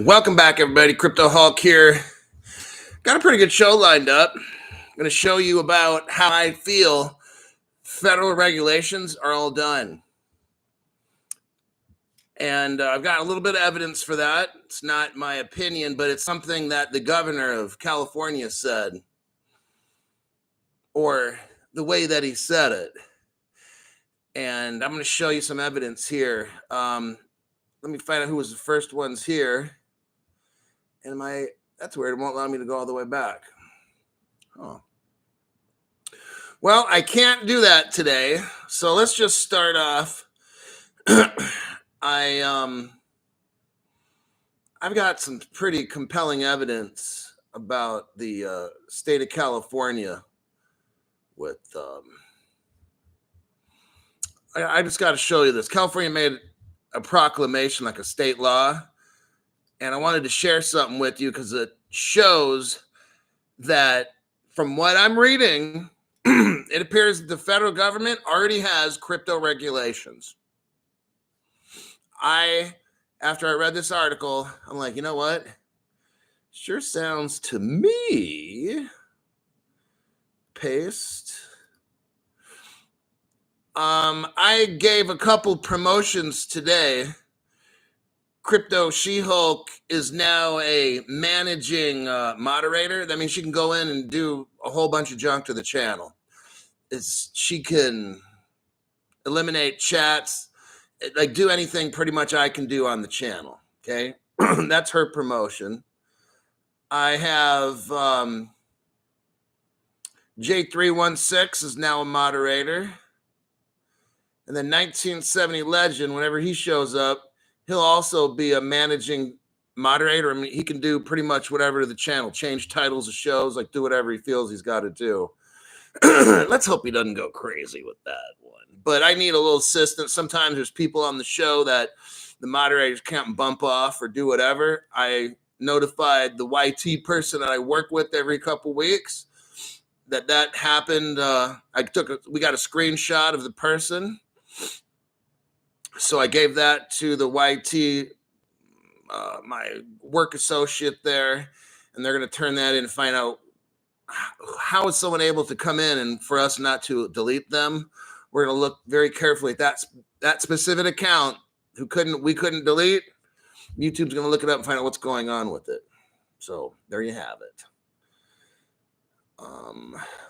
Welcome back, everybody. Crypto Hulk here. Got a pretty good show lined up. I'm going to show you about how I feel federal regulations are all done. And I've got a little bit of evidence for that. It's not my opinion, but it's something that the governor of California said, or the way that he said it. And I'm going to show you some evidence here. Let me find out who was the first ones here. And that's weird. It won't allow me to go all the way back. Oh. Well, I can't do that today. So let's just start off. I've got some pretty compelling evidence about the state of California with I just got to show you this. California made a proclamation, like a state law, and I wanted to share something with you because it shows that from what I'm reading, it appears that the federal government already has crypto regulations. After I read this article, I'm like, you know what? Sure sounds to me. Paste. I gave a couple promotions today. Crypto She-Hulk is now a managing moderator. That means she can go in and do a whole bunch of junk to the channel. She can eliminate chats, like do anything pretty much I can do on the channel. Okay, that's her promotion. I have J316 is now a moderator. And then 1970 Legend, whenever he shows up, he'll also be a managing moderator. I mean, he can do pretty much whatever to the channel, change titles of shows, like do whatever he feels he's got to do. Let's hope he doesn't go crazy with that one. But I need a little assistance. Sometimes there's people on the show that the moderators can't bump off or do whatever. I notified the YT person that I work with every couple weeks that happened. We got a screenshot of the person. So I gave that to the YT, my work associate there, and they're going to turn that in and find out how is someone able to come in and for us not to delete them. We're going to look very carefully at that specific account we couldn't delete. YouTube's going to look it up and find out what's going on with it. So there you have it.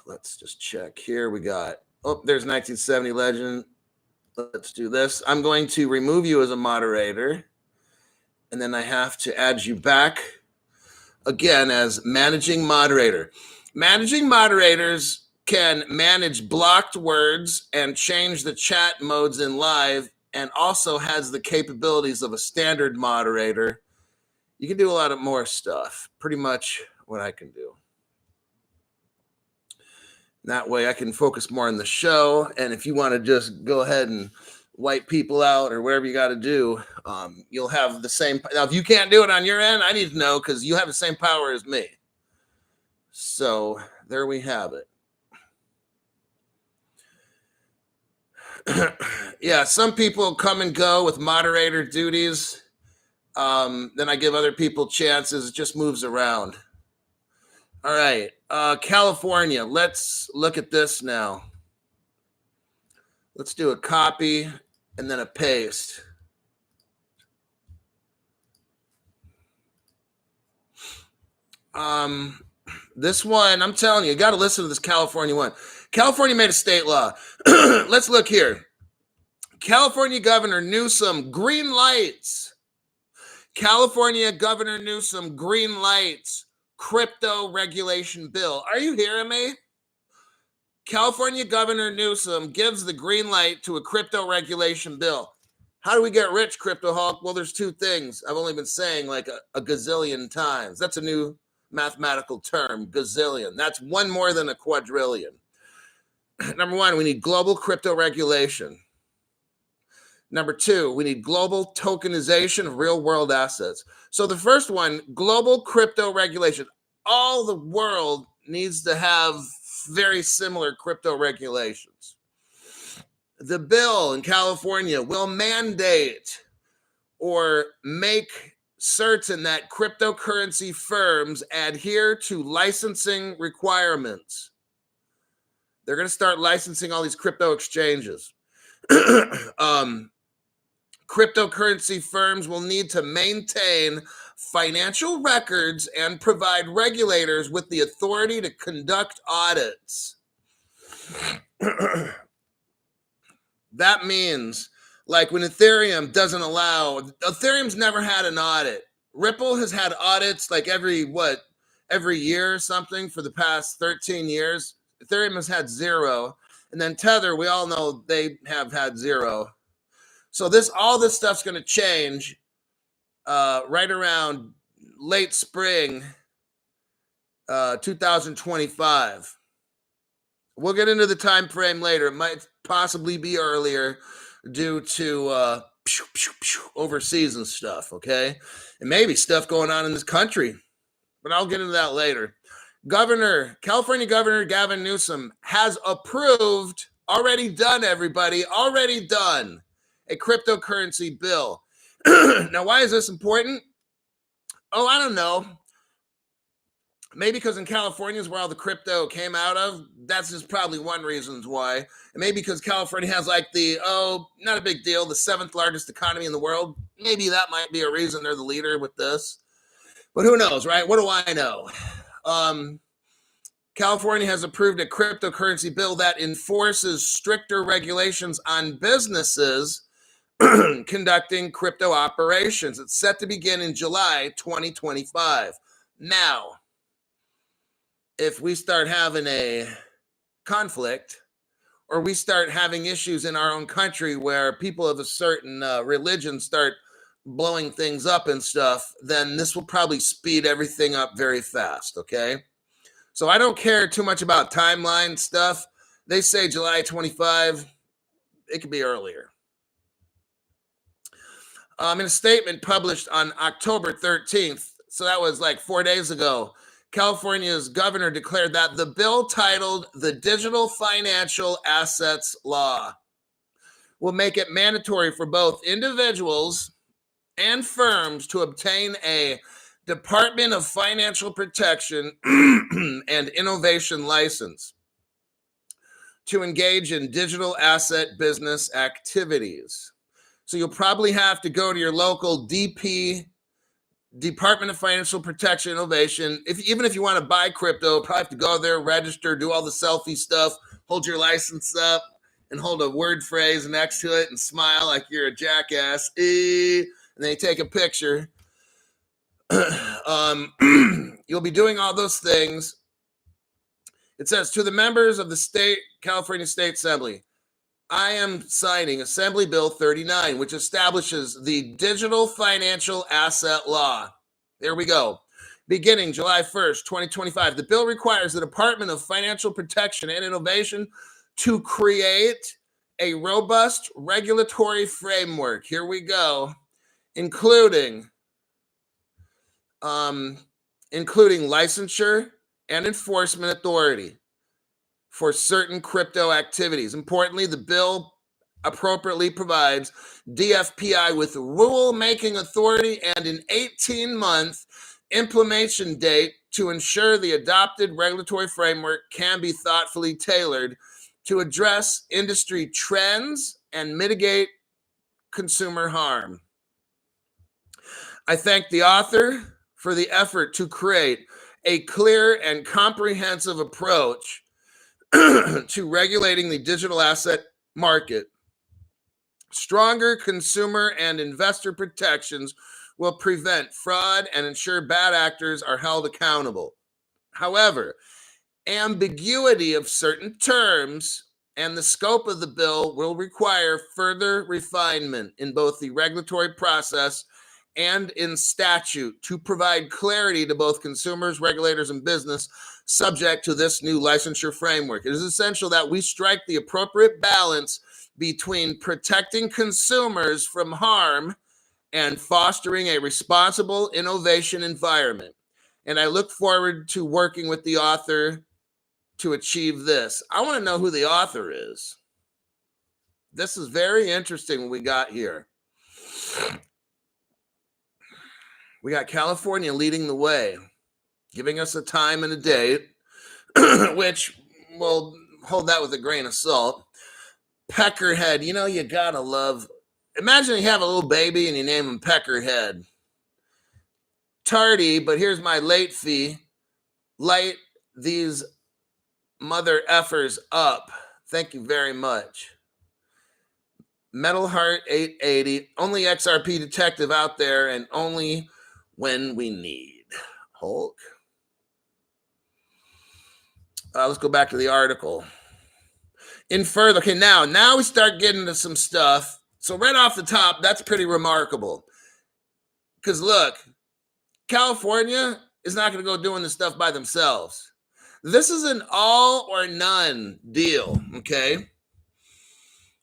Let's just check here. We got, there's 1970 Legend. Let's do this. I'm going to remove you as a moderator, and then I have to add you back again as managing moderator. Managing moderators can manage blocked words and change the chat modes in live, and also has the capabilities of a standard moderator. You can do a lot of more stuff, pretty much what I can do. That way I can focus more on the show. And if you want to just go ahead and wipe people out or whatever you got to do, you'll have the same. Now, if you can't do it on your end, I need to know because you have the same power as me. So there we have it. Yeah, some people come and go with moderator duties. Then I give other people chances. It just moves around. All right, California, let's look at this now. Let's do a copy and then a paste. This one, I'm telling you, you got to listen to this California one. California made a state law. Let's look here. California Governor Newsom, green lights. California Governor Newsom, green lights. Crypto regulation bill. Are you hearing me? California Governor Newsom gives the green light to a crypto regulation bill. How do we get rich, Crypto Hulk? Well, there's two things I've only been saying like a gazillion times. That's a new mathematical term, gazillion. That's one more than a quadrillion. Number one, we need global crypto regulation. Number two, we need global tokenization of real world assets. So the first one, global crypto regulation. All the world needs to have very similar crypto regulations. The bill in California will mandate or make certain that cryptocurrency firms adhere to licensing requirements. They're going to start licensing all these crypto exchanges. Cryptocurrency firms will need to maintain financial records and provide regulators with the authority to conduct audits. That means, like when Ethereum doesn't allow, Ethereum's never had an audit. Ripple has had audits like every year or something for the past 13 years. Ethereum has had zero. And then Tether, we all know they have had zero. So all this stuff's going to change right around late spring 2025. We'll get into the time frame later. It might possibly be earlier due to overseas and stuff, okay? And maybe stuff going on in this country. But I'll get into that later. California Governor Gavin Newsom has approved, already done, a cryptocurrency bill. Now, why is this important? Oh, I don't know. Maybe because in California is where all the crypto came out of. That's just probably one reason why. And maybe because California has like not a big deal, the 7th largest economy in the world. Maybe that might be a reason they're the leader with this. But who knows, right? What do I know? California has approved a cryptocurrency bill that enforces stricter regulations on businesses conducting crypto operations. It's set to begin in July 2025. Now, if we start having a conflict or we start having issues in our own country where people of a certain religion start blowing things up and stuff, then this will probably speed everything up very fast, okay? So I don't care too much about timeline stuff. They say July 25. It could be earlier. In a statement published on October 13th, so that was like 4 days ago, California's governor declared that the bill titled the Digital Financial Assets Law will make it mandatory for both individuals and firms to obtain a Department of Financial Protection and Innovation license to engage in digital asset business activities. So you'll probably have to go to your local DP, Department of Financial Protection Innovation. Even if you want to buy crypto, probably have to go there, register, do all the selfie stuff, hold your license up, and hold a word phrase next to it and smile like you're a jackass. And then you take a picture. You'll be doing all those things. It says, to the members of the California State Assembly, I am signing Assembly Bill 39, which establishes the Digital Financial Asset Law. There we go. Beginning July 1st, 2025, the bill requires the Department of Financial Protection and Innovation to create a robust regulatory framework. Here we go. Including licensure and enforcement authority for certain crypto activities. Importantly, the bill appropriately provides DFPI with rule-making authority and an 18-month implementation date to ensure the adopted regulatory framework can be thoughtfully tailored to address industry trends and mitigate consumer harm. I thank the author for the effort to create a clear and comprehensive approach to regulating the digital asset market. Stronger consumer and investor protections will prevent fraud and ensure bad actors are held accountable. However, ambiguity of certain terms and the scope of the bill will require further refinement in both the regulatory process and in statute to provide clarity to both consumers, regulators, and business subject to this new licensure framework. It is essential that we strike the appropriate balance between protecting consumers from harm and fostering a responsible innovation environment. And I look forward to working with the author to achieve this. I want to know who the author is. This is very interesting what we got here. We got California leading the way, giving us a time and a date, which we'll hold that with a grain of salt. Peckerhead, you gotta love. Imagine you have a little baby and you name him Peckerhead. Tardy, but here's my late fee. Light these mother effers up. Thank you very much. Metal Heart 880, only XRP detective out there, and only when we need. Hulk. Let's go back to the article. In further, okay, now we start getting to some stuff. So right off the top, that's pretty remarkable. Because look, California is not going to go doing this stuff by themselves. This is an all or none deal, okay?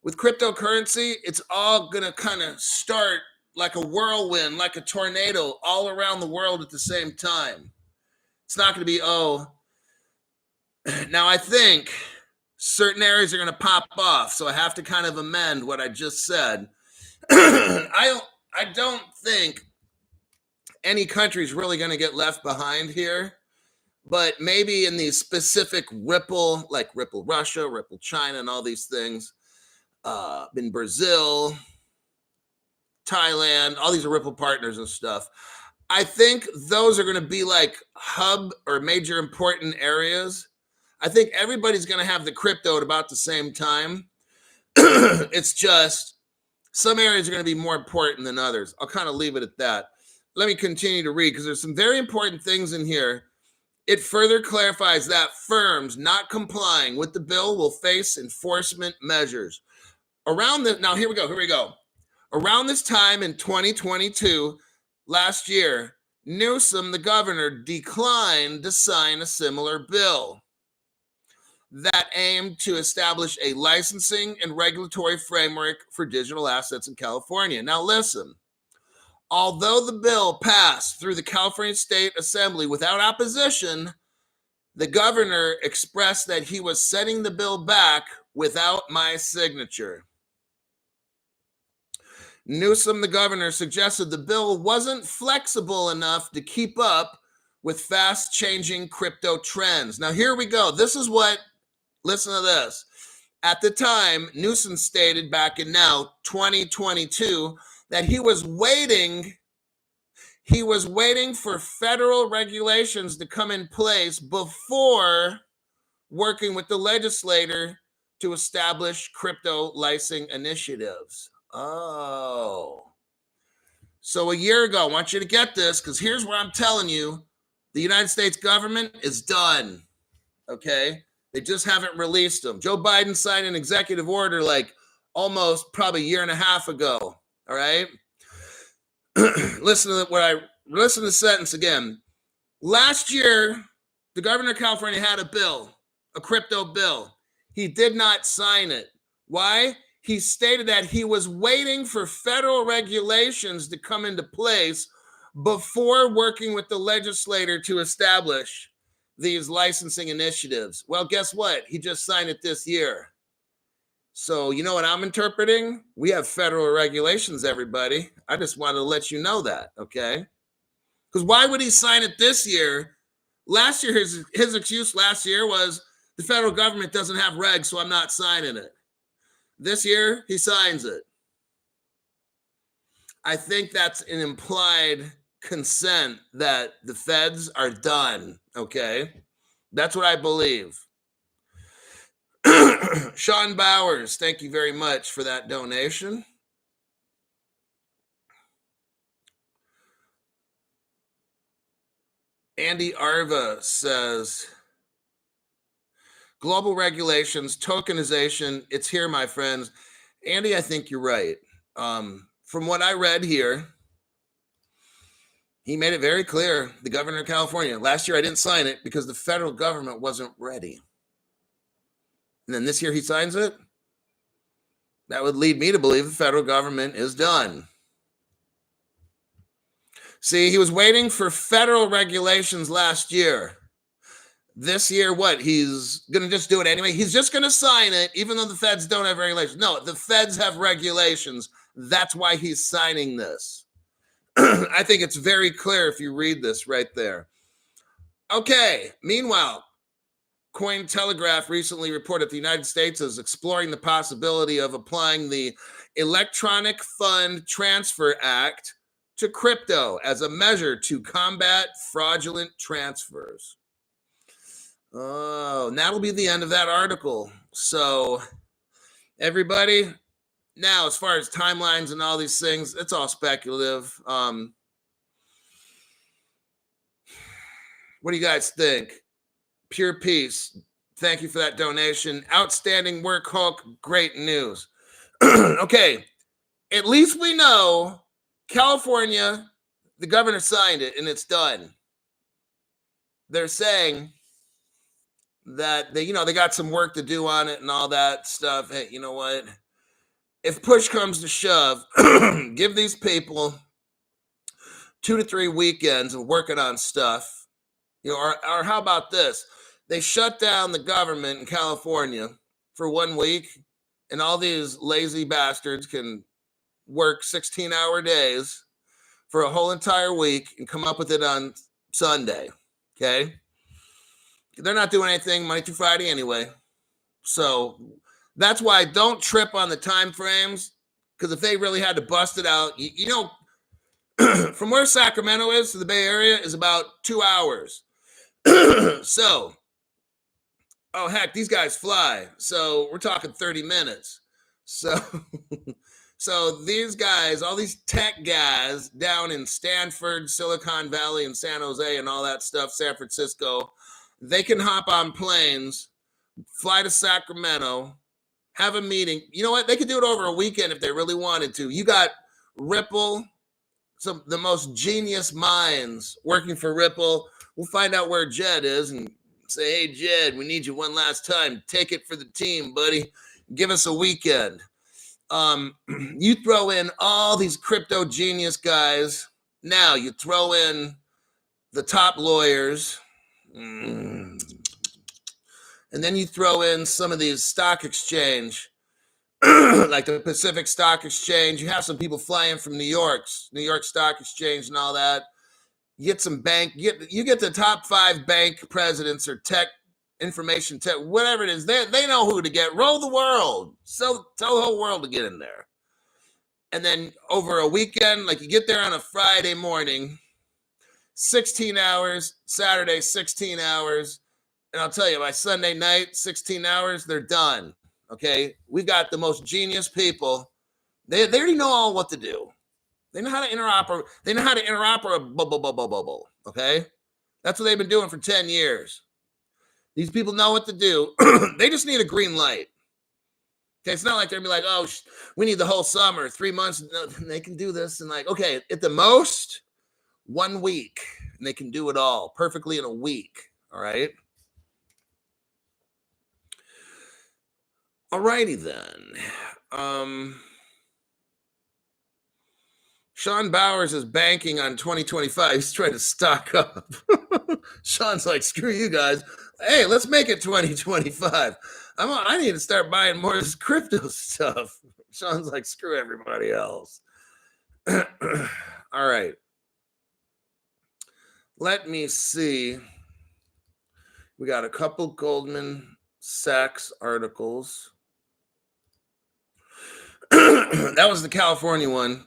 With cryptocurrency, it's all going to kind of start like a whirlwind, like a tornado all around the world at the same time. It's not going to be, now I think certain areas are going to pop off, so I have to kind of amend what I just said. I don't think any country is really going to get left behind here, but maybe in these specific Ripple, like Ripple Russia, Ripple China, and all these things, in Brazil, Thailand, all these are Ripple partners and stuff. I think those are going to be like hub or major important areas. I think everybody's going to have the crypto at about the same time. It's just some areas are going to be more important than others. I'll kind of leave it at that. Let me continue to read because there's some very important things in here. It further clarifies that firms not complying with the bill will face enforcement measures. Now here we go. Around this time in 2022, last year, Newsom, the governor, declined to sign a similar bill that aimed to establish a licensing and regulatory framework for digital assets in California. Now listen, although the bill passed through the California State Assembly without opposition, the governor expressed that he was sending the bill back without my signature. Newsom, the governor, suggested the bill wasn't flexible enough to keep up with fast-changing crypto trends. Now, here we go. Listen to this. At the time, Newsom stated back in 2022, that he was waiting for federal regulations to come in place before working with the legislator to establish crypto licensing initiatives. Oh. So a year ago, I want you to get this because here's what I'm telling you. The United States government is done. Okay? They just haven't released them. Joe Biden signed an executive order like almost probably a year and a half ago. All right? Listen to the sentence again. Last year, the governor of California had a bill, a crypto bill. He did not sign it. Why? He stated that he was waiting for federal regulations to come into place before working with the legislator to establish these licensing initiatives. Well, guess what? He just signed it this year. So you know what I'm interpreting? We have federal regulations, everybody. I just wanted to let you know that, okay? Because why would he sign it this year? Last year, his excuse last year was the federal government doesn't have regs, so I'm not signing it. This year, he signs it. I think that's an implied consent that the feds are done, okay? That's what I believe. Sean Bowers, thank you very much for that donation. Andy Arva says, global regulations, tokenization, it's here, my friends. Andy, I think you're right. From what I read here, he made it very clear, the governor of California. Last year, I didn't sign it because the federal government wasn't ready. And then this year he signs it. That would lead me to believe the federal government is done. See, he was waiting for federal regulations last year. This year, what? He's going to just do it anyway. He's just going to sign it, even though the feds don't have regulations. No, the feds have regulations. That's why he's signing this. I think it's very clear if you read this right there. Okay, meanwhile, Cointelegraph recently reported the United States is exploring the possibility of applying the Electronic Fund Transfer Act to crypto as a measure to combat fraudulent transfers. Oh, and that'll be the end of that article. So, everybody, now as far as timelines and all these things, it's all speculative. What do you guys think? Pure Peace, thank you for that donation. Outstanding work, Hulk. Great news. Okay, at least we know California, the governor signed it and it's done. They're saying that they got some work to do on it and all that stuff. Hey, you know what? If push comes to shove, give these people 2 to 3 weekends of working on stuff. Or how about this? They shut down the government in California for 1 week, and all these lazy bastards can work 16-hour days for a whole entire week and come up with it on Sunday. Okay? They're not doing anything Monday through Friday anyway. So that's why don't trip on the time frames, because if they really had to bust it out, from where Sacramento is to the Bay Area is about 2 hours. So, oh heck, these guys fly. So we're talking 30 minutes. So, so these guys, all these tech guys down in Stanford, Silicon Valley, and San Jose, and all that stuff, San Francisco, they can hop on planes, fly to Sacramento, have a meeting. You know what? They could do it over a weekend if they really wanted to. You got Ripple, the most genius minds working for Ripple. We'll find out where Jed is and say, hey, Jed, we need you one last time. Take it for the team, buddy. Give us a weekend. You throw in all these crypto genius guys. Now you throw in the top lawyers. And then you throw in some of these stock exchange, like the Pacific Stock Exchange. You have some people flying from New York Stock Exchange and all that. You get some bank, you get the top 5 bank presidents or tech, information tech, whatever it is. They know who to get. Roll the world. So tell the whole world to get in there. And then over a weekend, like you get there on a Friday morning, 16 hours, Saturday, 16 hours. And I'll tell you, by Sunday night, 16 hours, they're done. Okay? We've got the most genius people. They already know all what to do. They know how to interoperate. They know how to interoperate. Okay? That's what they've been doing for 10 years. These people know what to do. They just need a green light. Okay? It's not like they're going to be like, oh, we need the whole summer, 3 months. No, they can do this. And like, okay, at the most, 1 week. And they can do it all perfectly in a week. All right? Alrighty then. Sean Bowers is banking on 2025. He's trying to stock up. Sean's like, screw you guys. Hey, let's make it 2025. I need to start buying more of this crypto stuff. Sean's like, screw everybody else. All right. Let me see. We got a couple Goldman Sachs articles. That was the California one.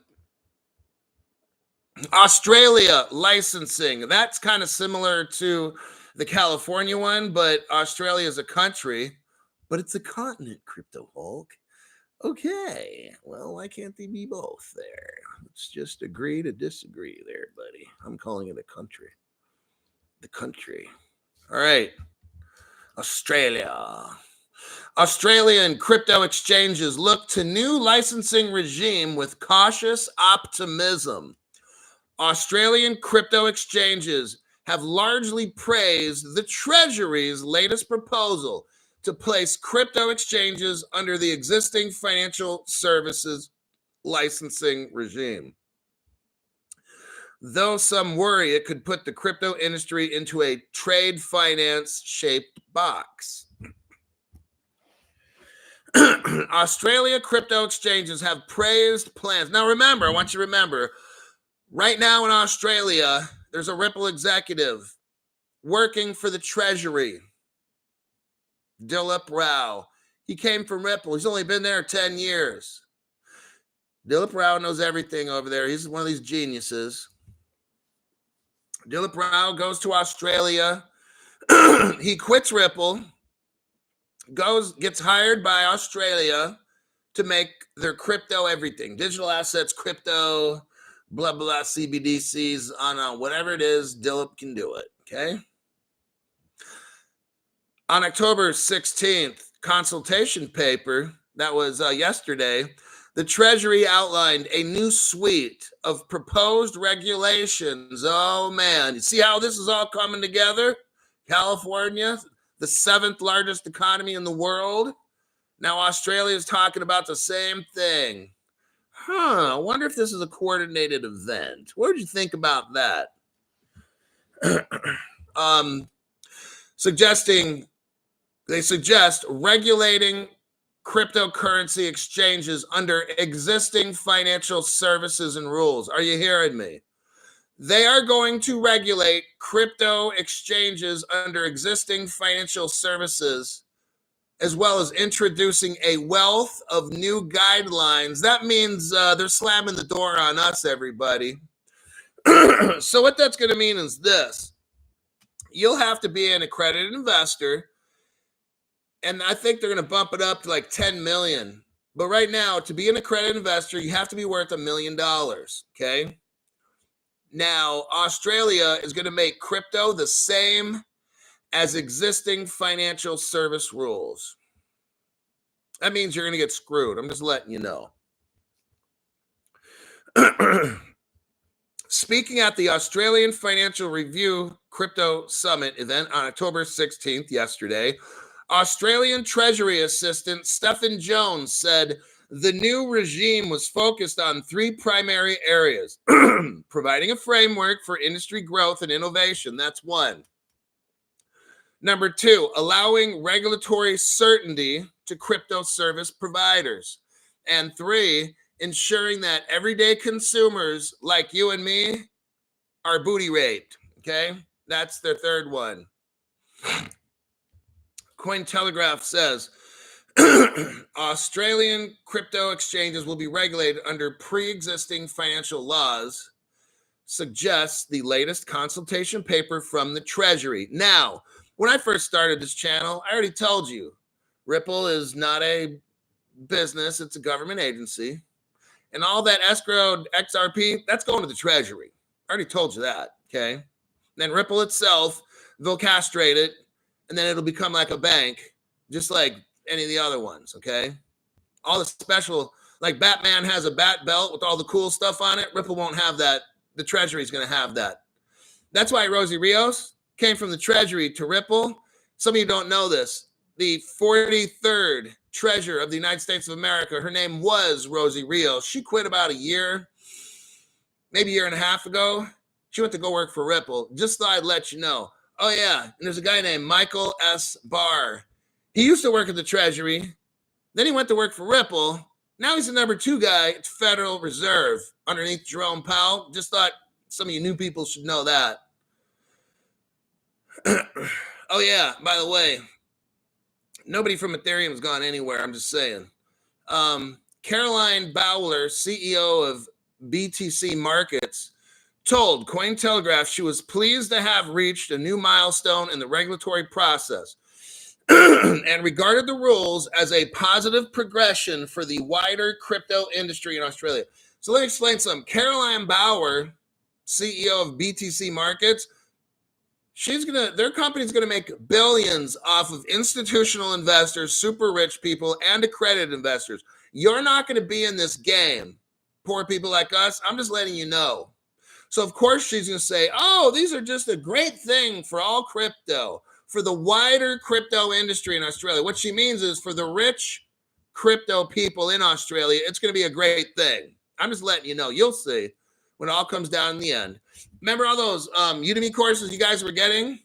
Australia licensing. That's kind of similar to the California one, but Australia is a country, but it's a continent, Crypto Hulk. Okay. Well, why can't they be both there? Let's just agree to disagree there, buddy. I'm calling it a country. The country. All right. Australia. Australian crypto exchanges look to new licensing regime with cautious optimism. Australian crypto exchanges have largely praised the Treasury's latest proposal to place crypto exchanges under the existing financial services licensing regime. Though some worry it could put the crypto industry into a trade finance shaped box. Australia crypto exchanges have praised plans. Now remember, I want you to remember, Right now in Australia, there's a Ripple executive working for the Treasury, Dilip Rao. He came from Ripple. He's only been there 10 years. Dilip Rao knows everything over there. He's one of these geniuses. Dilip Rao goes to Australia. He quits Ripple, gets hired by Australia to make their crypto everything. Digital assets, crypto, blah, blah, CBDCs, on whatever it is, Dilip can do it, okay? On October 16th, consultation paper, that was yesterday, the Treasury outlined a new suite of proposed regulations. Oh, man. You see how this is all coming together? California, the 7th largest economy in the world. Now Australia is talking about the same thing. I wonder if this is a coordinated event. What did you think about that? They suggest regulating cryptocurrency exchanges under existing financial services and rules. Are you hearing me? They are going to regulate crypto exchanges under existing financial services, as well as introducing a wealth of new guidelines. That means they're slamming the door on us, everybody. So what that's going to mean is this. You'll have to be an accredited investor, and I think they're going to bump it up to like 10 million. But right now, to be an accredited investor, you have to be worth $1 million, okay? Now, Australia is going to make crypto the same as existing financial service rules. That means you're going to get screwed. I'm just letting you know. Speaking at the Australian Financial Review Crypto Summit event on October 16th, yesterday, Australian Treasury Assistant Stephen Jones said the new regime was focused on 3 primary areas: providing a framework for industry growth and innovation. That's 1. Number 2, allowing regulatory certainty to crypto service providers. And 3, ensuring that everyday consumers like you and me are booty raped. Okay, that's their 3rd one. Cointelegraph says Australian crypto exchanges will be regulated under pre-existing financial laws, suggests the latest consultation paper from the Treasury. Now, when I first started this channel, I already told you, Ripple is not a business, it's a government agency. And all that escrowed XRP, that's going to the Treasury. I already told you that, okay? And then Ripple itself, they'll castrate it, and then it'll become like a bank, just like any of the other ones, okay? All the special, like Batman has a bat belt with all the cool stuff on it. Ripple won't have that. The Treasury is going to have that. That's why Rosie Rios came from the Treasury to Ripple. Some of you don't know this. The 43rd Treasurer of the United States of America, her name was Rosie Rios. She quit about a year, maybe a year and a half ago. She went to go work for Ripple. Just thought I'd let you know. Oh, yeah, and there's a guy named Michael S. Barr. He used to work at the Treasury. Then he went to work for Ripple. Now he's the number 2 guy at Federal Reserve underneath Jerome Powell. Just thought some of you new people should know that. Oh, yeah, by the way, nobody from Ethereum has gone anywhere. I'm just saying. Caroline Bowler, CEO of BTC Markets, told Cointelegraph she was pleased to have reached a new milestone in the regulatory process and regarded the rules as a positive progression for the wider crypto industry in Australia. So let me explain something. Caroline Bauer, CEO of BTC Markets, their company's gonna make billions off of institutional investors, super rich people, and accredited investors. You're not gonna be in this game, poor people like us. I'm just letting you know. So of course she's gonna say, oh, these are just a great thing for all crypto, for the wider crypto industry in Australia. What she means is for the rich crypto people in Australia, it's gonna be a great thing. I'm just letting you know. You'll see when it all comes down in the end. Remember all those Udemy courses you guys were getting?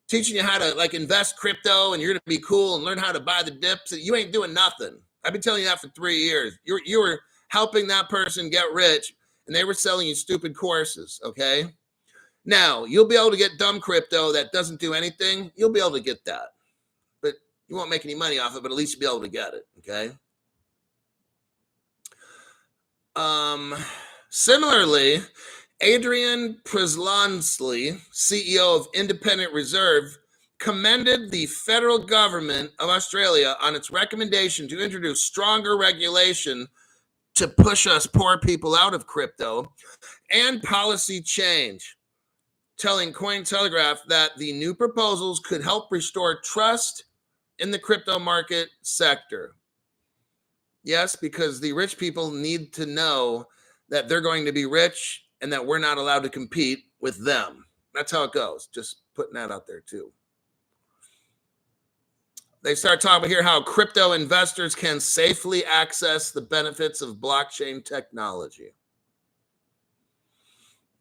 Teaching you how to like invest crypto and you're going to be cool and learn how to buy the dips. You ain't doing nothing. I've been telling you that for 3 years. You were helping that person get rich and they were selling you stupid courses, okay? Now, you'll be able to get dumb crypto that doesn't do anything. You'll be able to get that. But you won't make any money off it, but at least you'll be able to get it, okay? Similarly, Adrian Przelonsky, CEO of Independent Reserve, commended the federal government of Australia on its recommendation to introduce stronger regulation to push us poor people out of crypto and policy change, telling Cointelegraph that the new proposals could help restore trust in the crypto market sector. Yes, because the rich people need to know that they're going to be rich and that we're not allowed to compete with them. That's how it goes. Just putting that out there too. They start talking here how crypto investors can safely access the benefits of blockchain technology.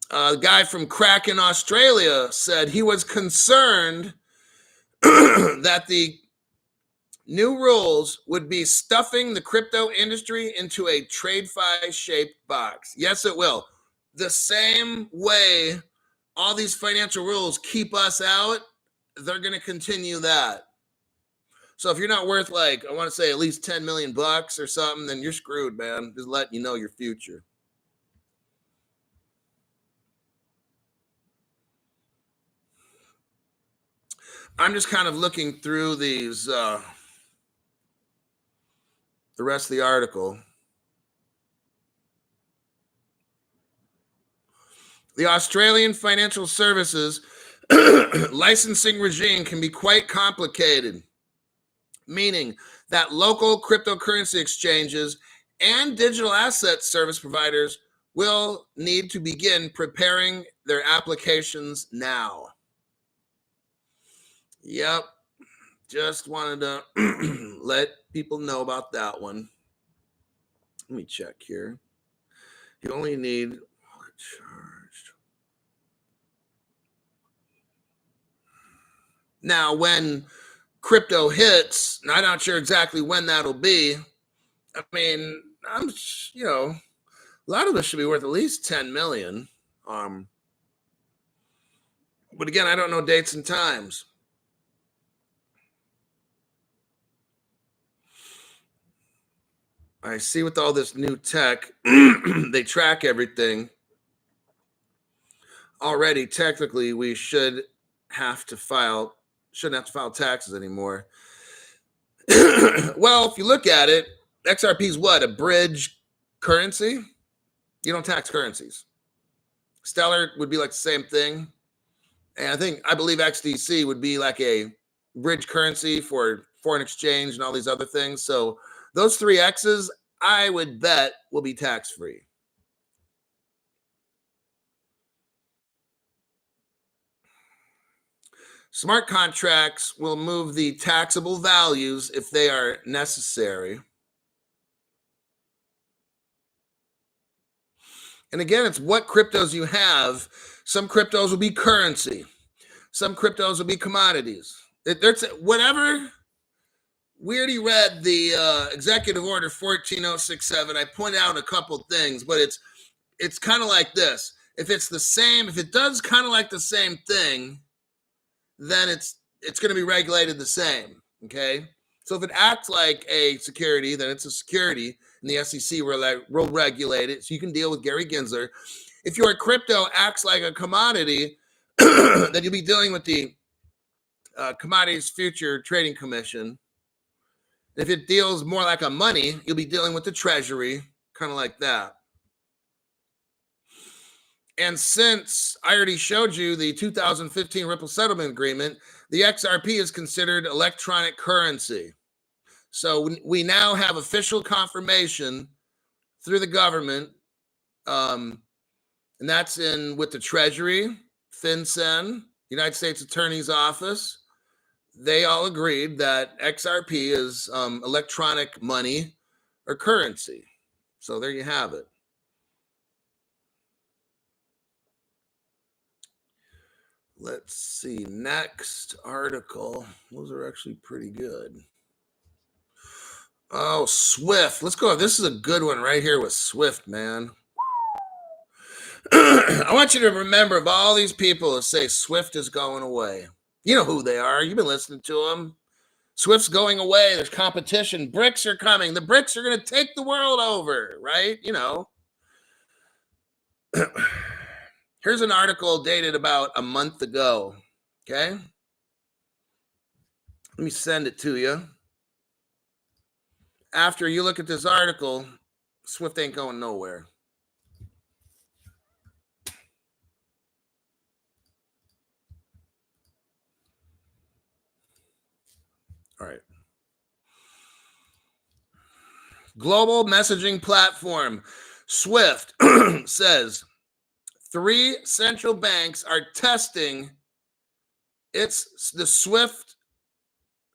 A guy from Kraken, Australia said he was concerned that the new rules would be stuffing the crypto industry into a TradeFi-shaped box. Yes, it will. The same way all these financial rules keep us out, they're going to continue that. So if you're not worth, like, I want to say at least 10 million bucks or something, then you're screwed, man. Just letting you know your future. I'm just kind of looking through these, the rest of the article. The Australian financial services licensing regime can be quite complicated, meaning that local cryptocurrency exchanges and digital asset service providers will need to begin preparing their applications now. Yep, just wanted to let people know about that one. Let me check here. You only need charged. Now, when crypto hits, and I'm not sure exactly when that'll be. I mean, a lot of this should be worth at least 10 million. But again, I don't know dates and times. I see with all this new tech, they track everything. Already, technically, we shouldn't have to file taxes anymore. Well, if you look at it, XRP is what? A bridge currency? You don't tax currencies. Stellar would be like the same thing. And I believe XDC would be like a bridge currency for foreign exchange and all these other things. So those three X's, I would bet, will be tax-free. Smart contracts will move the taxable values if they are necessary. And again, it's what cryptos you have. Some cryptos will be currency. Some cryptos will be commodities. There's whatever. We already read the Executive Order 14067. I pointed out a couple things, but it's kind of like this. If it's the same, if it does kind of like the same thing, then it's going to be regulated the same, okay? So if it acts like a security, then it's a security, and the SEC will regulate it, so you can deal with Gary Gensler. If your crypto acts like a commodity, then you'll be dealing with the Commodities Future Trading Commission. If it deals more like a money, you'll be dealing with the Treasury, kind of like that. And since I already showed you the 2015 Ripple Settlement Agreement, the XRP is considered electronic currency. So we now have official confirmation through the government, and that's with the Treasury, FinCEN, United States Attorney's Office. They all agreed that XRP is electronic money or currency. So there you have it. Let's see, next article. Those are actually pretty good. Oh, Swift. Let's go. This is a good one right here with Swift, man. I want you to remember of all these people that say SWIFT is going away. You know who they are. You've been listening to them. SWIFT's going away. There's competition. BRICS are coming. The BRICS are going to take the world over, right? You know. Here's an article dated about a month ago. Okay. Let me send it to you. After you look at this article, SWIFT ain't going nowhere. All right. Global messaging platform SWIFT says 3 central banks are testing the SWIFT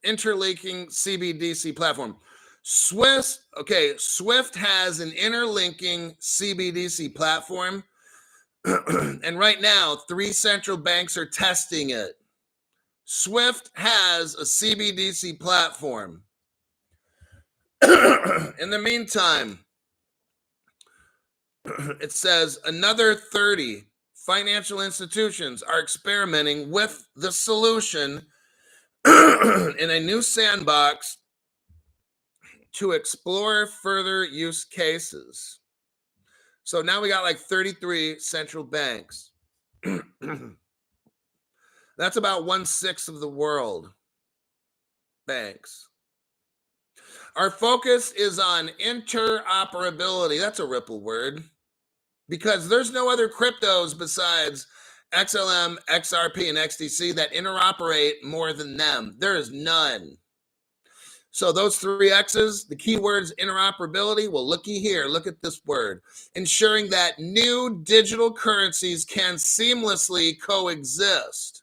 interlinking CBDC platform. SWIFT has an interlinking CBDC platform, and right now 3 central banks are testing it. SWIFT has a CBDC platform. In the meantime, it says another 30 financial institutions are experimenting with the solution in a new sandbox to explore further use cases. So now we got like 33 central banks. That's about 1/6 of the world banks. Our focus is on interoperability. That's a Ripple word, because there's no other cryptos besides XLM, XRP, and XDC that interoperate more than them. There is none. So those 3 X's, the keywords interoperability, well, looky here, look at this word. Ensuring that new digital currencies can seamlessly coexist.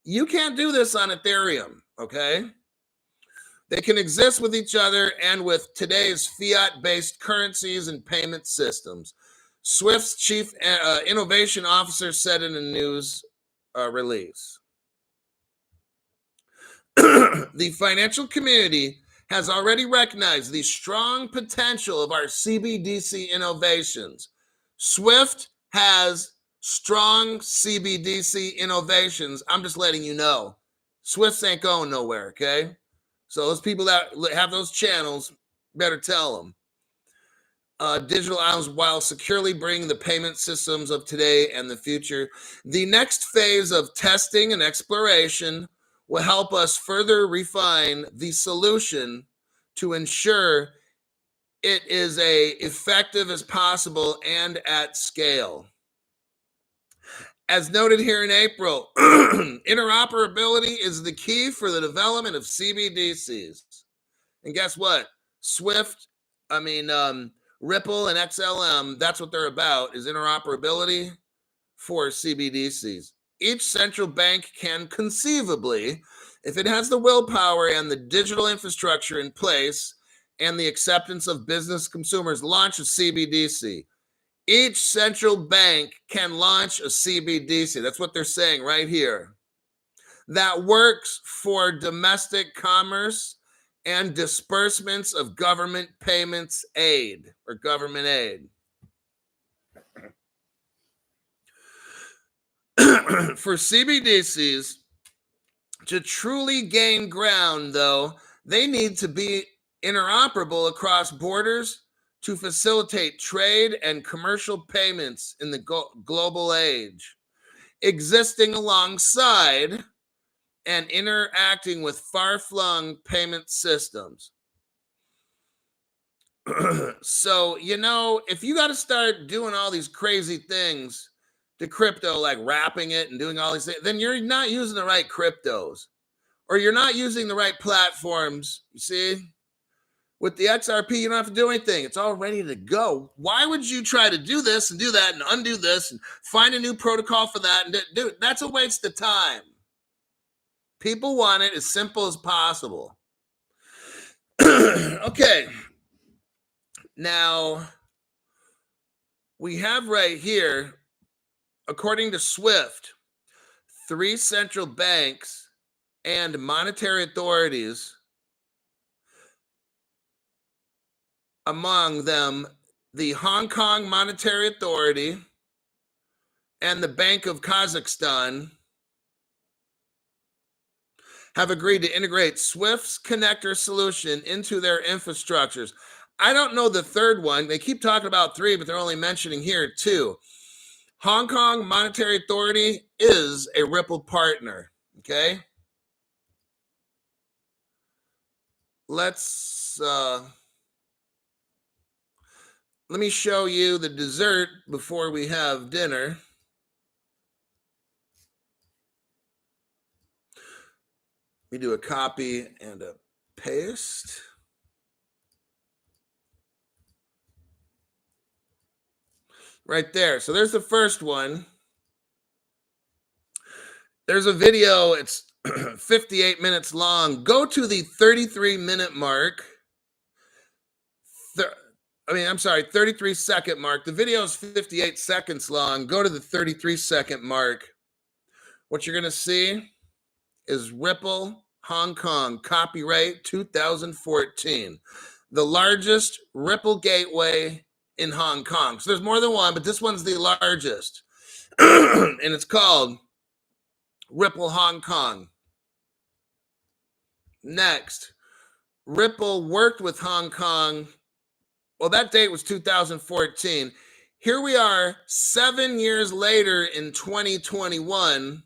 You can't do this on Ethereum, okay? They can exist with each other and with today's fiat-based currencies and payment systems. SWIFT's chief innovation officer said in a news release. The financial community has already recognized the strong potential of our CBDC innovations. SWIFT has strong CBDC innovations. I'm just letting you know. SWIFT ain't going nowhere, okay? So those people that have those channels better tell them. Digital islands while securely bringing the payment systems of today and the future. The next phase of testing and exploration will help us further refine the solution to ensure it is as effective as possible and at scale. As noted here in April, interoperability is the key for the development of CBDCs. And guess what? Ripple and XLM, that's what they're about, is interoperability for CBDCs. Each central bank can conceivably, if it has the willpower and the digital infrastructure in place and the acceptance of business consumers, launch a CBDC. Each central bank can launch a CBDC. That's what they're saying right here. That works for domestic commerce and disbursements of government payments aid or government aid. For CBDCs to truly gain ground, though, they need to be interoperable across borders to facilitate trade and commercial payments in the global age, existing alongside and interacting with far-flung payment systems. So, if you got to start doing all these crazy things to crypto, like wrapping it and doing all these things, then you're not using the right cryptos, or you're not using the right platforms. You see? With the XRP, you don't have to do anything. It's all ready to go. Why would you try to do this and do that and undo this and find a new protocol for that? And that's a waste of time. People want it as simple as possible. Okay. Now, we have right here, according to SWIFT, 3 central banks and monetary authorities, among them the Hong Kong Monetary Authority, and the Bank of Kazakhstan have agreed to integrate Swift's connector solution into their infrastructures. I don't know the third one. They keep talking about 3, but they're only mentioning here 2. Hong Kong Monetary Authority is a Ripple partner, okay? Let me show you the dessert before we have dinner. We do a copy and a paste. Right there. So there's the first one. There's a video. It's 58 minutes long. Go to the 33-minute mark. 33-second mark. The video is 58 seconds long. Go to the 33-second mark. What you're going to see is Ripple Hong Kong, copyright 2014. The largest Ripple gateway in Hong Kong. So there's more than one, but this one's the largest. And it's called Ripple Hong Kong. Next, Ripple worked with Hong Kong. Well, that date was 2014. Here we are 7 years later in 2021.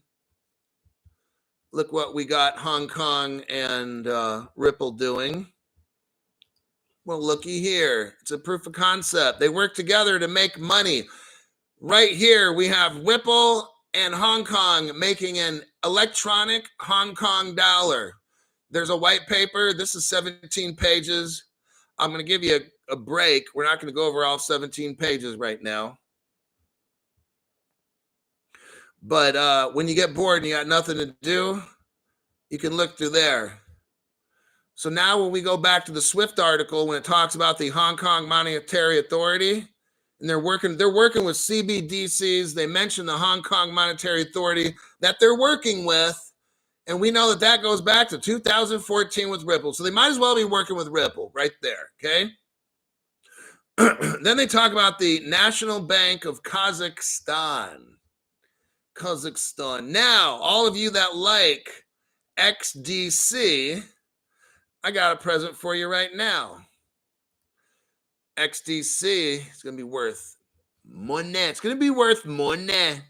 Look what we got Hong Kong and Ripple doing. Well, looky here. It's a proof of concept. They work together to make money. Right here, we have Ripple and Hong Kong making an electronic Hong Kong dollar. There's a white paper. This is 17 pages. I'm going to give you a break. We're not going to go over all 17 pages right now. But when you get bored and you got nothing to do, you can look through there. So now when we go back to the Swift article, when it talks about the Hong Kong Monetary Authority, and they're working with CBDCs, they mention the Hong Kong Monetary Authority that they're working with, and we know that that goes back to 2014 with Ripple. So they might as well be working with Ripple right there, okay? Then they talk about the National Bank of Kazakhstan. Now, all of you that like XDC, I got a present for you right now. XDC is going to be worth money. It's going to be worth money.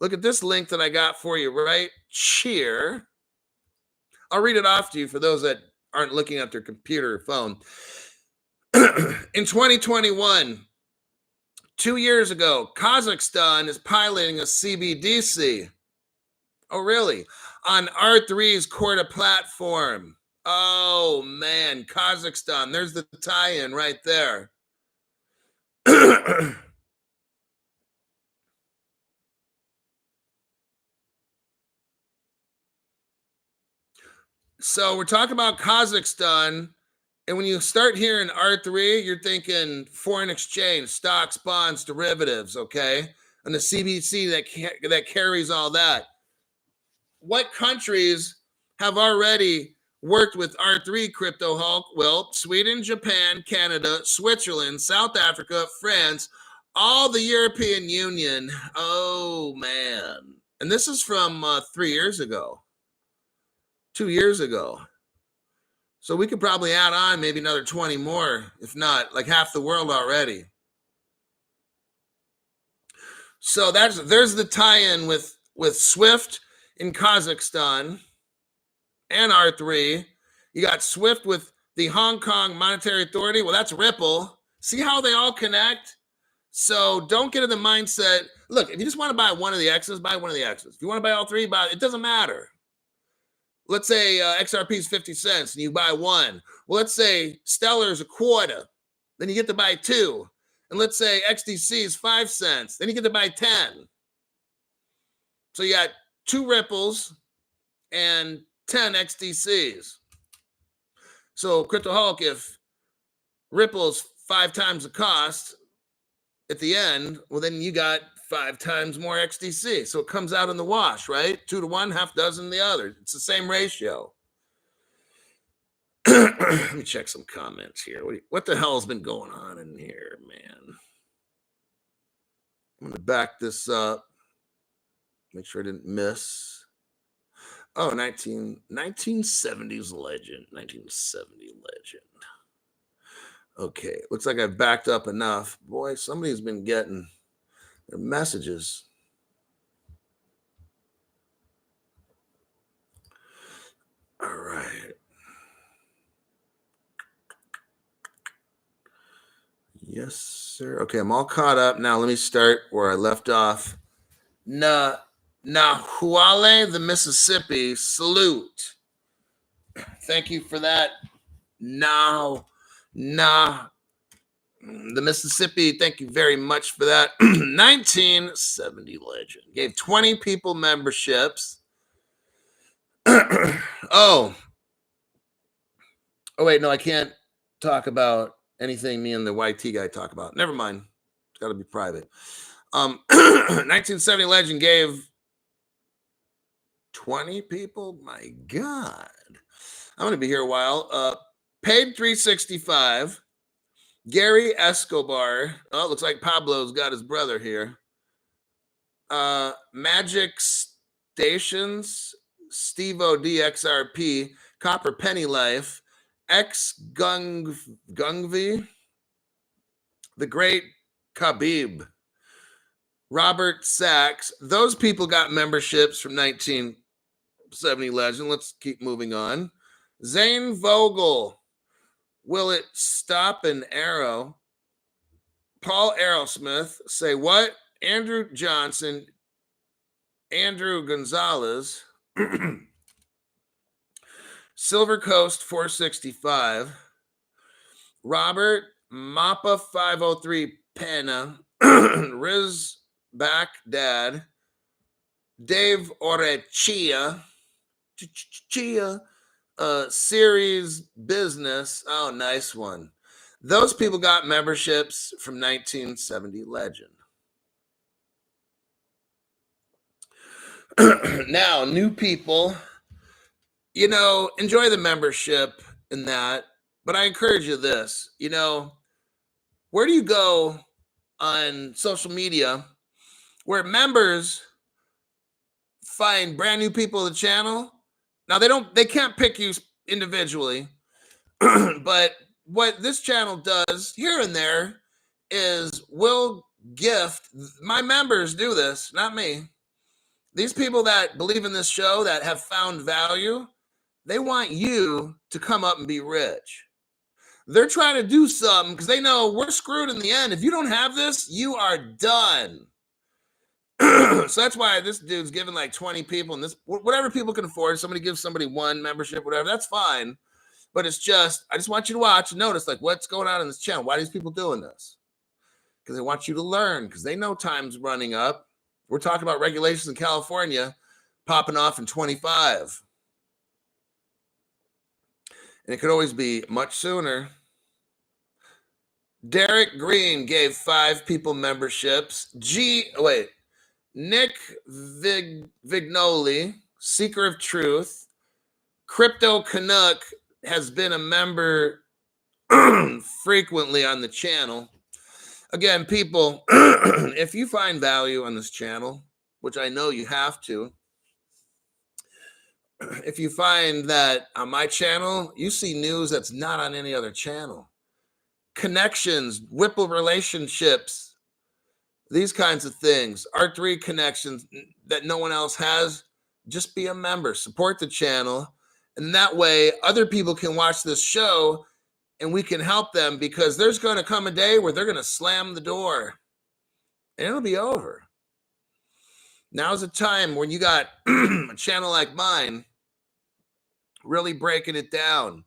Look at this link that I got for you right here. I'll read it off to you for those that aren't looking at their computer or phone. In 2021, 2 years ago, Kazakhstan is piloting a CBDC. Oh, really? On R3's Corda platform. Oh, man, Kazakhstan. There's the tie-in right there. So we're talking about Kazakhstan, and when you start hearing R3, you're thinking foreign exchange, stocks, bonds, derivatives, okay? And the CBDC that carries all that. What countries have already worked with R3 Crypto Hulk? Well, Sweden, Japan, Canada, Switzerland, South Africa, France, all the European Union. Oh, man. And this is from 3 years ago, 2 years ago. So we could probably add on maybe another 20 more, if not like half the world already. So there's the tie-in with Swift in Kazakhstan and R3. You got Swift with the Hong Kong Monetary Authority. Well, that's Ripple. See how they all connect? So don't get in the mindset. Look, if you just want to buy one of the X's, buy one of the X's. If you want to buy all three, buy it. Doesn't matter. Let's say XRP is 50 cents and you buy one. Well, let's say Stellar is a quarter. Then you get to buy two. And let's say XDC is 5 cents. Then you get to buy 10. So you got 2 Ripples and 10 XDCs. So Crypto Hulk, if Ripple's 5 times the cost at the end, well, then you got 5 times more XDC. So it comes out in the wash, right? 2 to 1, half dozen the other. It's the same ratio. Let me check some comments here. What the hell has been going on in here, man? I'm going to back this up. Make sure I didn't miss. Oh, 1970s legend. 1970 legend. Okay, looks like I've backed up enough. Boy, somebody's been getting their messages. All right. Yes, sir. Okay, I'm all caught up. Now let me start where I left off. Nahuale, the Mississippi, salute. Thank you for that. The Mississippi, thank you very much for that. 1970 legend. Gave 20 people memberships. Oh, wait, no, I can't talk about anything me and the YT guy talk about. Never mind. It's got to be private. 1970 legend gave 20 people. My God. I'm going to be here a while. Paid $365. Gary Escobar. Oh, looks like Pablo's got his brother here. Magic Stations. Steve-O DXRP. Copper Penny Life. X Gungvi. The Great Khabib. Robert Sachs. Those people got memberships from 1970 legend. Let's keep moving on. Zane Vogel. Will it stop an arrow? Paul Aerosmith. Say what? Andrew Johnson. Andrew Gonzalez. Silver Coast 465. Robert Mappa 503 Pena. Riz Back Dad. Dave Orechia. Series Business. Oh, nice one. Those people got memberships from 1970 legend. Now, new people, enjoy the membership in that. But I encourage you this, where do you go on social media where members find brand new people to the channel? Now they can't pick you individually, but what this channel does here and there is will gift. My members do this, not me. These people that believe in this show, that have found value, they want you to come up and be rich. They're trying to do something because they know we're screwed in the end. If you don't have this, you are done. So that's why this dude's giving like 20 people, and this whatever people can afford. Somebody gives somebody one membership, whatever, that's fine. But it's just, I just want you to watch and notice like what's going on in this channel. Why are these people doing this? Because they want you to learn, because they know time's running up. We're talking about regulations in California popping off in 25. And it could always be much sooner. Derek Green gave 5 people memberships. Nick Vignoli, Seeker of Truth. Crypto Canuck has been a member frequently on the channel. Again, people, if you find value on this channel, which I know you have to, if you find that on my channel, you see news that's not on any other channel, connections, Whipple relationships, these kinds of things, R3 connections that no one else has, just be a member, support the channel. And that way other people can watch this show and we can help them, because there's going to come a day where they're going to slam the door and it'll be over. Now's the time when you got a channel like mine really breaking it down.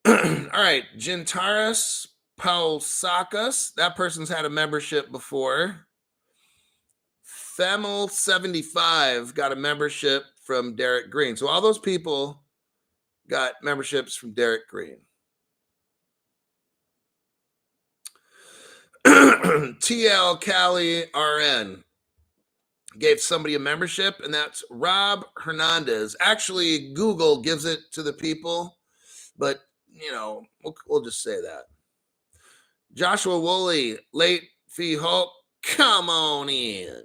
All right, Gintaras Paulsakas, that person's had a membership before. Femel75 got a membership from Derek Green. So all those people got memberships from Derek Green. TL Cali RN gave somebody a membership, and that's Rob Hernandez. Actually, Google gives it to the people, but we'll just say that. Joshua Woolley, late Fee Hulk, come on in.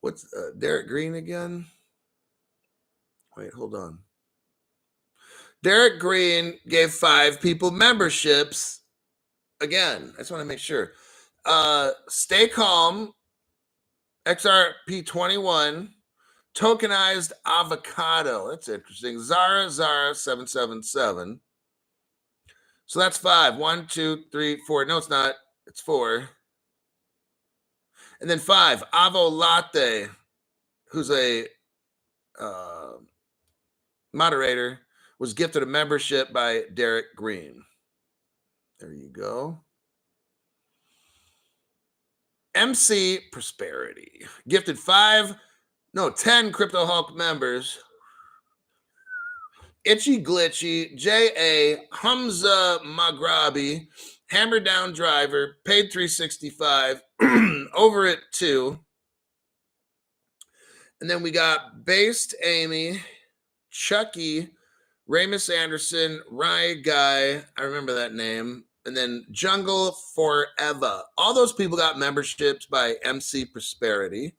What's Derek Green again? Wait, hold on. Derek Green gave 5 people memberships. Again, I just want to make sure. Stay Calm, XRP21, Tokenized Avocado. That's interesting. Zara 777. So that's 5. 1, 2, 3, 4. No, it's not. It's 4. And then 5, Avo Latte, who's a moderator, was gifted a membership by Derek Green. There you go. MC Prosperity gifted 10 Crypto Hulk members. Itchy Glitchy, J.A., Hamza Maghrabi, Hammer Down Driver, paid $365, over it 2. And then we got Based Amy, Chucky, Ramus Anderson, Rye Guy, I remember that name, and then Jungle Forever. All those people got memberships by MC Prosperity.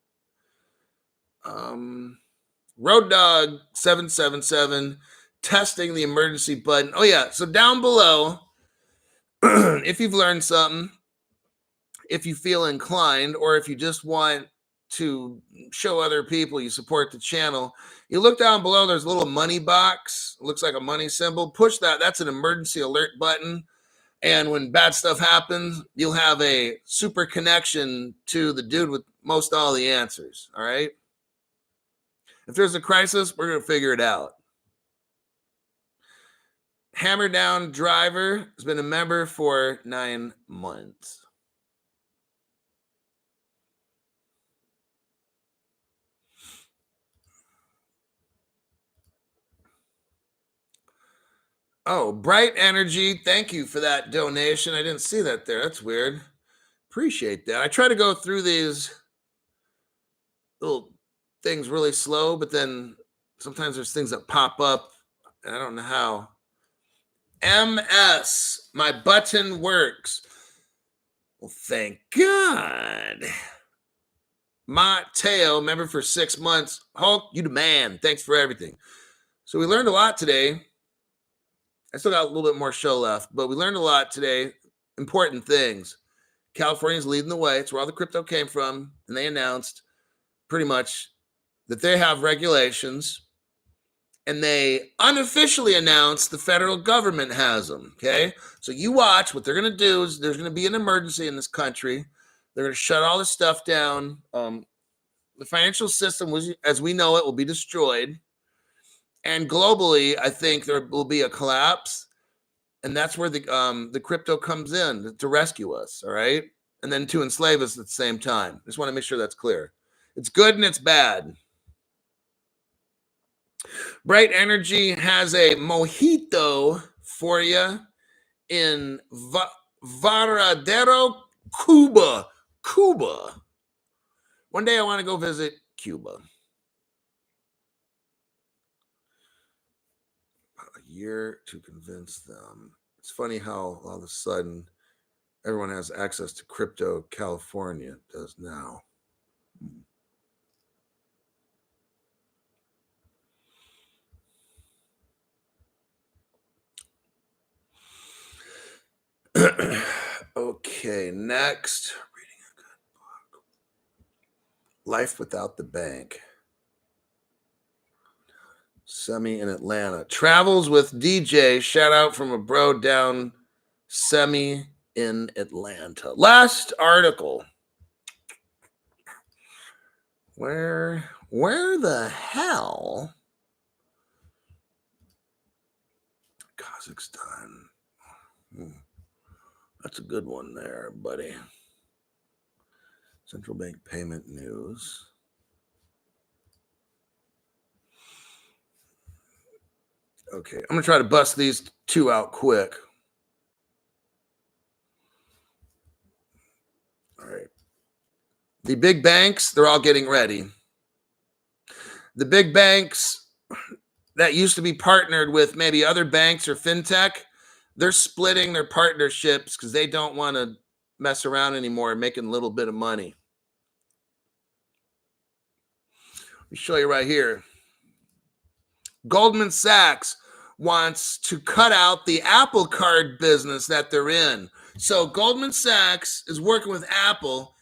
Road Dog 777, testing the emergency button. Oh yeah, so down below, if you've learned something, if you feel inclined, or if you just want to show other people you support the channel, you look down below, there's a little money box. It looks like a money symbol. Push that. That's an emergency alert button. And when bad stuff happens, you'll have a super connection to the dude with most all the answers. All right. If there's a crisis, we're going to figure it out. Hammer Down Driver has been a member for 9 months. Oh, Bright Energy, thank you for that donation. I didn't see that there. That's weird. Appreciate that. I try to go through these little things really slow, but then sometimes there's things that pop up, and I don't know how. MS, my button works. Well, thank God. Mateo, member for 6 months. Hulk, you the man. Thanks for everything. So we learned a lot today. I still got a little bit more show left, but we learned a lot today. Important things. California's leading the way. It's where all the crypto came from. And they announced pretty much that they have regulations. And they unofficially announced the federal government has them. Okay. So you watch. What they're going to do is there's going to be an emergency in this country. They're going to shut all this stuff down. The financial system, as we know it, will be destroyed. And globally, I think there will be a collapse, and that's where the crypto comes in to rescue us, all right? And then to enslave us at the same time. Just want to make sure that's clear. It's good and it's bad. Bright Energy has a mojito for you in Varadero, Cuba. Cuba. One day I want to go visit Cuba. Year to convince them. It's funny how all of a sudden everyone has access to crypto. California does now. Okay, next. Reading a good book. Life Without the Bank. Semi in Atlanta. Travels with DJ. Shout out from a bro down Semi in Atlanta. Last article. Where the hell? Kazakhstan. That's a good one there, buddy. Central bank payment news. Okay, I'm going to try to bust these 2 out quick. All right. The big banks, they're all getting ready. The big banks that used to be partnered with maybe other banks or fintech, they're splitting their partnerships because they don't want to mess around anymore and making a little bit of money. Let me show you right here. Goldman Sachs wants to cut out the Apple Card business that they're in. So Goldman Sachs is working with Apple,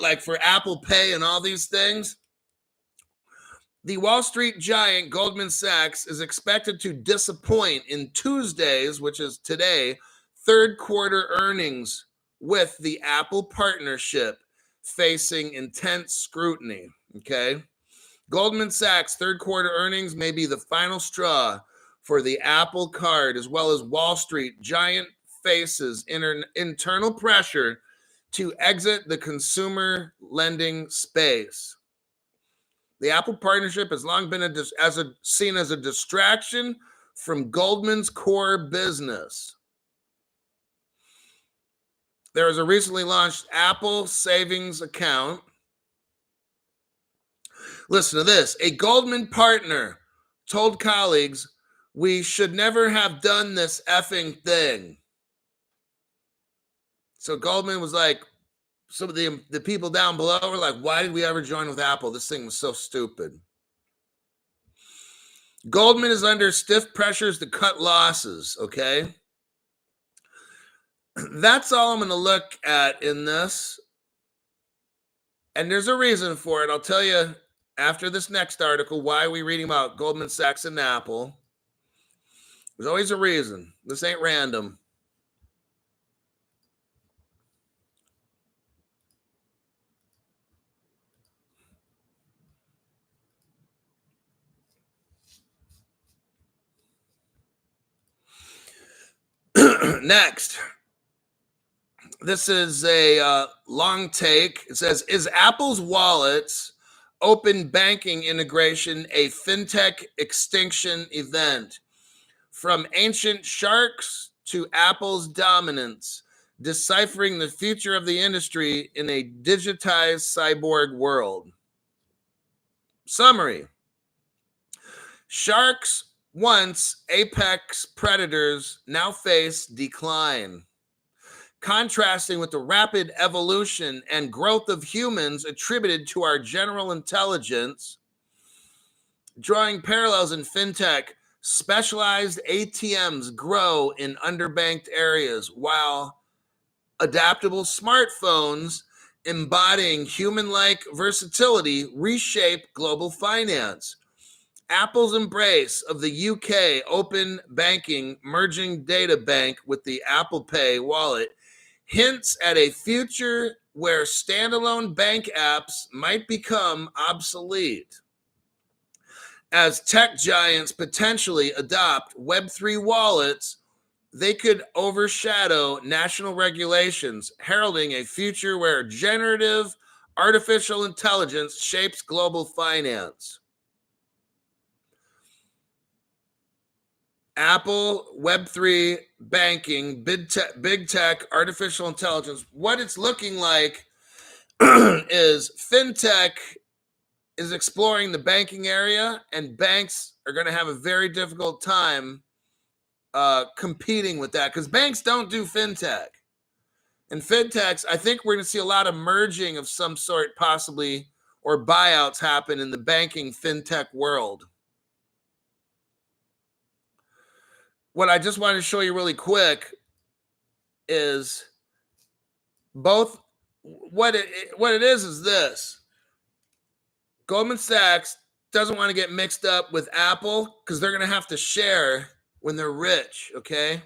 like for Apple Pay and all these things. The Wall Street giant Goldman Sachs is expected to disappoint in Tuesday's, which is today, third quarter earnings, with the Apple partnership facing intense scrutiny. Okay. Goldman Sachs' third quarter earnings may be the final straw for the Apple Card, as well as Wall Street giant faces internal pressure to exit the consumer lending space. The Apple partnership has long been seen as a distraction from Goldman's core business. There is a recently launched Apple savings account. Listen to this. A Goldman partner told colleagues, "We should never have done this effing thing." So Goldman was like, some of the people down below were like, "Why did we ever join with Apple? This thing was so stupid." Goldman is under stiff pressures to cut losses, okay? That's all I'm going to look at in this. And there's a reason for it. I'll tell you after this next article why we're reading about Goldman Sachs and Apple. There's always a reason. This ain't random. Next. This is a long take. It says, is Apple's wallets open banking integration a fintech extinction event? From ancient sharks to Apple's dominance, deciphering the future of the industry in a digitized cyborg world. Summary. Sharks, once apex predators, now face decline. Contrasting with the rapid evolution and growth of humans attributed to our general intelligence, drawing parallels in fintech, specialized ATMs grow in underbanked areas, while adaptable smartphones embodying human-like versatility reshape global finance. Apple's embrace of the UK open banking merging data bank with the Apple Pay wallet hints at a future where standalone bank apps might become obsolete. As tech giants potentially adopt Web3 wallets, they could overshadow national regulations, heralding a future where generative artificial intelligence shapes global finance. Apple, Web3, banking, big tech, artificial intelligence. What it's looking like is fintech is exploring the banking area, and banks are going to have a very difficult time competing with that because banks don't do fintech. And fintechs, I think we're going to see a lot of merging of some sort possibly, or buyouts happen in the banking fintech world. What I just wanted to show you really quick is both what it is this. Goldman Sachs doesn't want to get mixed up with Apple because they're going to have to share when they're rich, okay?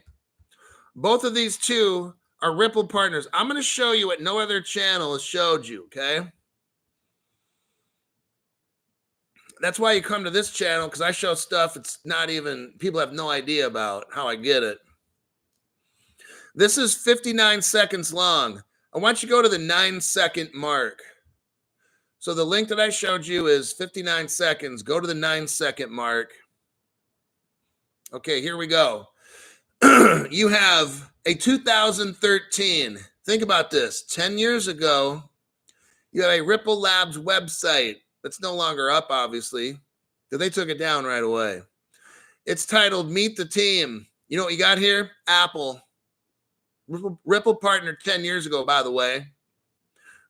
Both of these two are Ripple partners. I'm going to show you what no other channel has showed you, okay? That's why you come to this channel, because I show stuff it's not even, people have no idea about how I get it. This is 59 seconds long. I want you to go to the 9-second mark. So the link that I showed you is 59 seconds. Go to the 9-second mark. Okay, here we go. You have a 2013. Think about this. 10 years ago, you have a Ripple Labs website that's no longer up, obviously, because they took it down right away. It's titled Meet the Team. You know what you got here? Apple. Ripple partnered 10 years ago, by the way.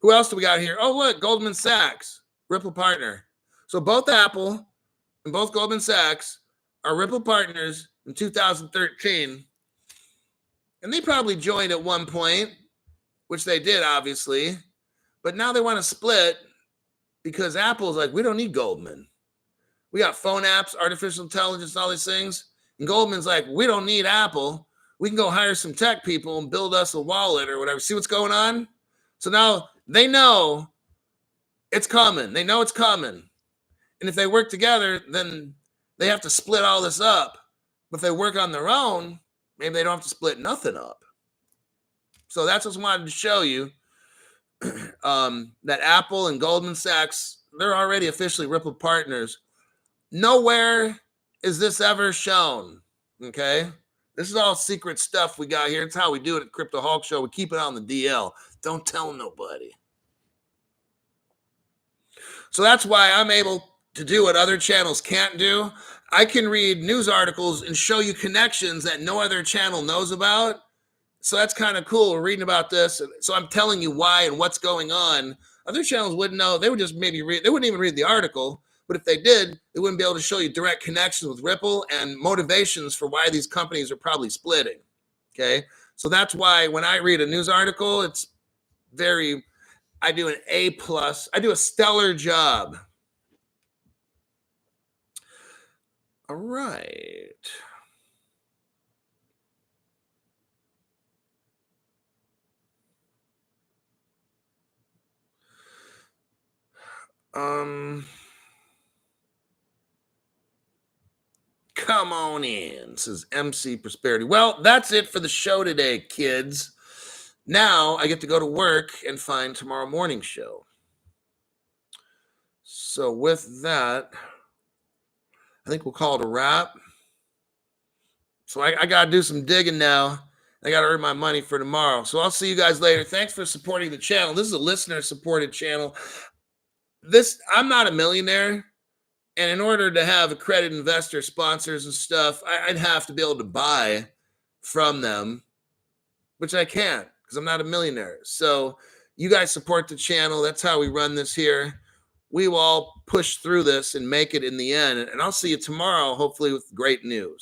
Who else do we got here? Oh, look, Goldman Sachs, Ripple partner. So both Apple and both Goldman Sachs are Ripple partners in 2013. And they probably joined at one point, which they did, obviously. But now they want to split because Apple's like, we don't need Goldman. We got phone apps, artificial intelligence, all these things. And Goldman's like, we don't need Apple. We can go hire some tech people and build us a wallet or whatever. See what's going on? So now they know it's coming. They know it's coming. And if they work together, then they have to split all this up. But if they work on their own, maybe they don't have to split nothing up. So that's what I wanted to show you. That Apple and Goldman Sachs, they're already officially Ripple partners. Nowhere is this ever shown, okay? This is all secret stuff we got here. It's how we do it at Crypto Hulk Show. We keep it on the DL. Don't tell nobody. So that's why I'm able to do what other channels can't do. I can read news articles and show you connections that no other channel knows about. So that's kind of cool. We're reading about this. So I'm telling you why and what's going on. Other channels wouldn't know. They would just maybe read. They wouldn't even read the article. But if they did, they wouldn't be able to show you direct connections with Ripple and motivations for why these companies are probably splitting. Okay. So that's why when I read a news article, it's I do an A+. I do a stellar job. All right. Come on in, says MC Prosperity. Well, that's it for the show today, kids. Now I get to go to work and find tomorrow morning's show. So with that, I think we'll call it a wrap. So I got to do some digging now. I got to earn my money for tomorrow. So I'll see you guys later. Thanks for supporting the channel. This is a listener-supported channel. I'm not a millionaire. And in order to have accredited investor sponsors and stuff, I'd have to be able to buy from them, which I can't because I'm not a millionaire. So you guys support the channel. That's how we run this here. We will all push through this and make it in the end. And I'll see you tomorrow, hopefully with great news.